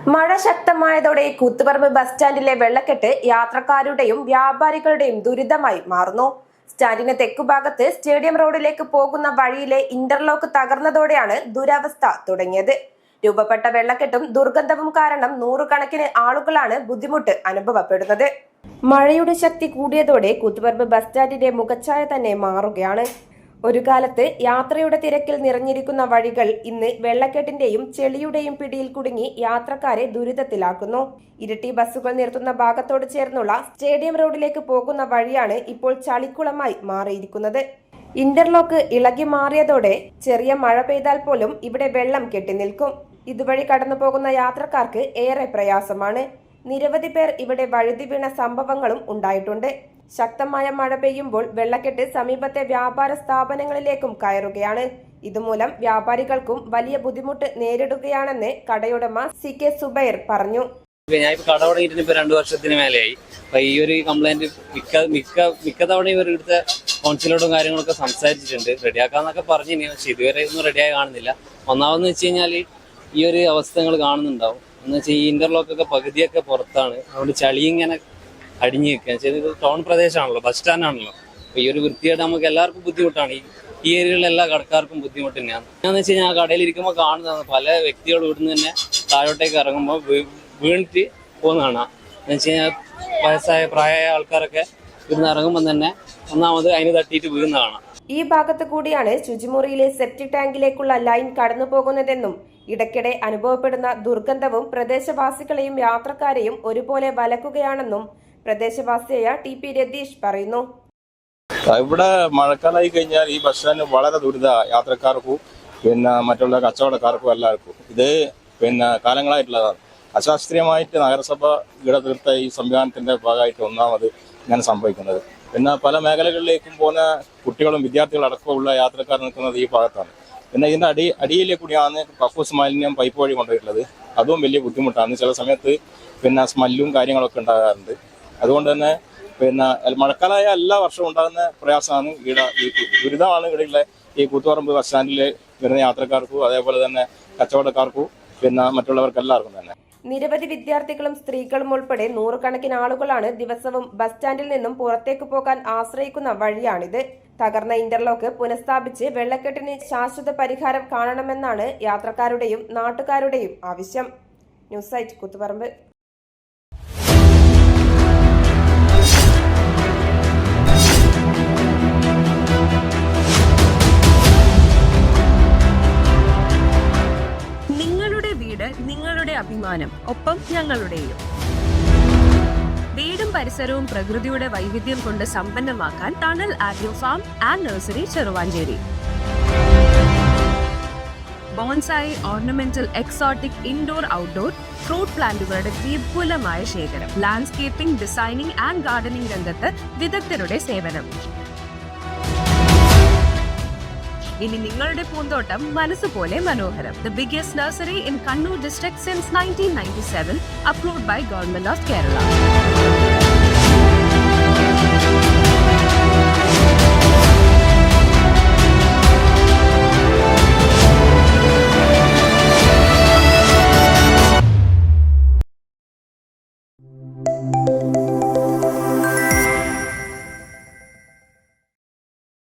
മഴ ശക്തമായതോടെ കൂത്തുപറമ്പ് ബസ് സ്റ്റാൻഡിലെ വെള്ളക്കെട്ട് യാത്രക്കാരുടെയും വ്യാപാരികളുടെയും ദുരിതമായി മാറുന്നു. സ്റ്റാൻഡിന് തെക്കുഭാഗത്ത് സ്റ്റേഡിയം റോഡിലേക്ക് പോകുന്ന വഴിയിലെ ഇന്റർലോക്ക് തകർന്നതോടെയാണ് ദുരവസ്ഥ തുടങ്ങിയത്. രൂപപ്പെട്ട വെള്ളക്കെട്ടും ദുർഗന്ധവും കാരണം നൂറുകണക്കിന് ആളുകളാണ് ബുദ്ധിമുട്ട് അനുഭവപ്പെടുന്നത്. മഴയുടെ ശക്തി കൂടിയതോടെ കൂത്തുപറമ്പ് ബസ് സ്റ്റാൻഡിന്റെ മുഖച്ഛായ തന്നെ മാറുകയാണ്. ഒരു കാലത്ത് യാത്രയുടെ തിരക്കിൽ നിറഞ്ഞിരിക്കുന്ന വഴികൾ ഇന്ന് വെള്ളക്കെട്ടിന്റെയും ചെളിയുടെയും പിടിയിൽ കുടുങ്ങി യാത്രക്കാരെ ദുരിതത്തിലാക്കുന്നു. ഇരട്ടി ബസ്സുകൾ നിർത്തുന്ന ഭാഗത്തോട് ചേർന്നുള്ള സ്റ്റേഡിയം റോഡിലേക്ക് പോകുന്ന വഴിയാണ് ഇപ്പോൾ ചളിക്കുളമായി മാറിയിരിക്കുന്നത്. ഇന്റർലോക്ക് ഇളകി മാറിയതോടെ ചെറിയ മഴ പെയ്താൽ പോലും ഇവിടെ വെള്ളം കെട്ടിനിൽക്കും. ഇതുവഴി കടന്നു പോകുന്ന യാത്രക്കാർക്ക് ഏറെ പ്രയാസമാണ്. നിരവധി പേർ ഇവിടെ വഴുതി വീണ സംഭവങ്ങളും ഉണ്ടായിട്ടുണ്ട്. ശക്തമായ മഴ പെയ്യുമ്പോൾ വെള്ളക്കെട്ട് സമീപത്തെ വ്യാപാര സ്ഥാപനങ്ങളിലേക്കും കയറുകയാണ്. ഇതുമൂലം വ്യാപാരികൾക്കും വലിയ ബുദ്ധിമുട്ട് നേരിടുകയാണെന്ന് കടയുടമ CK സുബൈർ പറഞ്ഞു. ഞാൻ ഇപ്പൊ കട തുടങ്ങിയിട്ട് ഇപ്പൊ 2 വർഷത്തിന് മേലെയായി. അപ്പൊ ഈ ഒരു കംപ്ലൈന്റ് മിക്ക തവണ ഇവരുടെ കൗൺസിലോടും കാര്യങ്ങളൊക്കെ സംസാരിച്ചിട്ടുണ്ട്. റെഡിയാക്കാന്നൊക്കെ പറഞ്ഞു, പക്ഷെ ഇതുവരെ ഒന്നും റെഡിയായി കാണുന്നില്ല. ഒന്നാമെന്ന് വെച്ച് കഴിഞ്ഞാൽ ഈ ഒരു അവസ്ഥകൾ കാണുന്നുണ്ടാവും. എന്ന് വെച്ചാൽ ഈ ഇന്റർലോക്കൊക്കെ പകുതിയൊക്കെ പുറത്താണ്. അതുകൊണ്ട് ചളി ഇങ്ങനെ അടിഞ്ഞു നിൽക്കുക. ഇത് ടൗൺ പ്രദേശമാണല്ലോ, ബസ് സ്റ്റാൻഡാണല്ലോ. അപ്പൊ ഈ ഒരു വൃത്തിയായിട്ട് നമുക്ക് എല്ലാവർക്കും ബുദ്ധിമുട്ടാണ്. ഈ ഏരിയയിലുള്ള എല്ലാ കടക്കാർക്കും ബുദ്ധിമുട്ട് തന്നെയാണ്. എന്താണെന്ന് വെച്ച് കഴിഞ്ഞാൽ ആ കടയിൽ ഇരിക്കുമ്പോൾ കാണുന്നതാണ് പല വ്യക്തികളും ഇവിടുന്ന് തന്നെ താഴോട്ടേക്ക് ഇറങ്ങുമ്പോൾ വീണിട്ട് പോകുന്നതാണ്. എന്ന് വെച്ച് കഴിഞ്ഞാൽ വയസ്സായ പ്രായമായ ആൾക്കാരൊക്കെ ഇവിടുന്ന് ഇറങ്ങുമ്പോൾ തന്നെ ഒന്നാമത് അതിന് തട്ടിയിട്ട് വീഴുന്നതാണ്. ഈ ഭാഗത്ത് കൂടിയാണ് ശുചിമുറിയിലെ സെപ്റ്റിക് ടാങ്കിലേക്കുള്ള ലൈൻ കടന്നു പോകുന്നതെന്നും ഇടയ്ക്കിടെ അനുഭവപ്പെടുന്ന ദുർഗന്ധവും പ്രദേശവാസികളെയും യാത്രക്കാരെയും ഒരുപോലെ വലക്കുകയാണെന്നും പ്രദേശവാസിയായ TP രതീഷ് പറയുന്നു. ഇവിടെ മഴക്കാലമായി കഴിഞ്ഞാൽ ഈ ബസ് സ്റ്റാൻഡ് വളരെ ദുരിത യാത്രക്കാർക്കും മറ്റുള്ള കച്ചവടക്കാർക്കും എല്ലാവർക്കും. ഇത് കാലങ്ങളായിട്ടുള്ളതാണ്. അശാസ്ത്രീയമായിട്ട് നഗരസഭ തീർത്ത ഈ സംവിധാനത്തിന്റെ ഭാഗമായിട്ട് ഒന്നാമത് ഇങ്ങനെ സംഭവിക്കുന്നത്. പല മേഖലകളിലേക്കും പോകുന്ന കുട്ടികളും വിദ്യാർത്ഥികളും അടക്കമുള്ള യാത്രക്കാർ നിൽക്കുന്നത് ഈ ഭാഗത്താണ്. ഇതിന്റെ അടിയിലെ കൂടിയാണ് കക്കൂസ് മാലിന്യം പൈപ്പ് വഴി കൊണ്ടുവരുന്നത്. അതും വലിയ ബുദ്ധിമുട്ടാണ്. ചില സമയത്ത് സ്മെല്ലും കാര്യങ്ങളൊക്കെ ഉണ്ടാകാറുണ്ട്. അതുകൊണ്ട് തന്നെ മഴക്കാലമായ എല്ലാ വർഷവും ഉണ്ടാകുന്ന പ്രയാസമാണ് ഈ ദുരിതമാണ് ഇവിടെയുള്ള ഈ കൂത്തുപറമ്പ് ബസ് സ്റ്റാൻഡിൽ വരുന്ന യാത്രക്കാർക്കും അതേപോലെ തന്നെ കച്ചവടക്കാർക്കും മറ്റുള്ളവർക്ക് എല്ലാവർക്കും തന്നെ. നിരവധി വിദ്യാർത്ഥികളും സ്ത്രീകളും ഉൾപ്പെടെ നൂറുകണക്കിന് ആളുകളാണ് ദിവസവും ബസ് സ്റ്റാൻഡിൽ നിന്നും പുറത്തേക്ക് പോകാൻ ആശ്രയിക്കുന്ന വഴിയാണിത്. തകർന്ന ഇന്റർലോക്ക് പുനഃസ്ഥാപിച്ച് വെള്ളക്കെട്ടിന് ശാശ്വത പരിഹാരം കാണണമെന്നാണ് യാത്രക്കാരുടെയും നാട്ടുകാരുടെയും ആവശ്യം. News site Koothuparamba. നിങ്ങളുടെ അഭിമാനം, ഒപ്പം ഞങ്ങളുടെയും. വീടും പരിസരവും പ്രകൃതിയുടെ വൈവിധ്യം കൊണ്ട് സമ്പന്നമാക്കാൻ tunnel agro farm and nursery Cheruvanchery. Bonsai, ornamental, exotic, indoor, outdoor fruit പ്ലാന്റുകളുടെ വിപുലമായ ശേഖരം. ലാൻഡ്സ്കേപ്പിംഗ്, ഡിസൈനിംഗ് ആൻഡ് ഗാർഡനിംഗ് രംഗത്ത് വിദഗ്ധരുടെ സേവനം. ഇനി നിങ്ങളുടെ പൂന്തോട്ടം മനസ്സുപോലെ മനോഹരം. The biggest nursery in Kannur district since 1997, approved by Government of Kerala.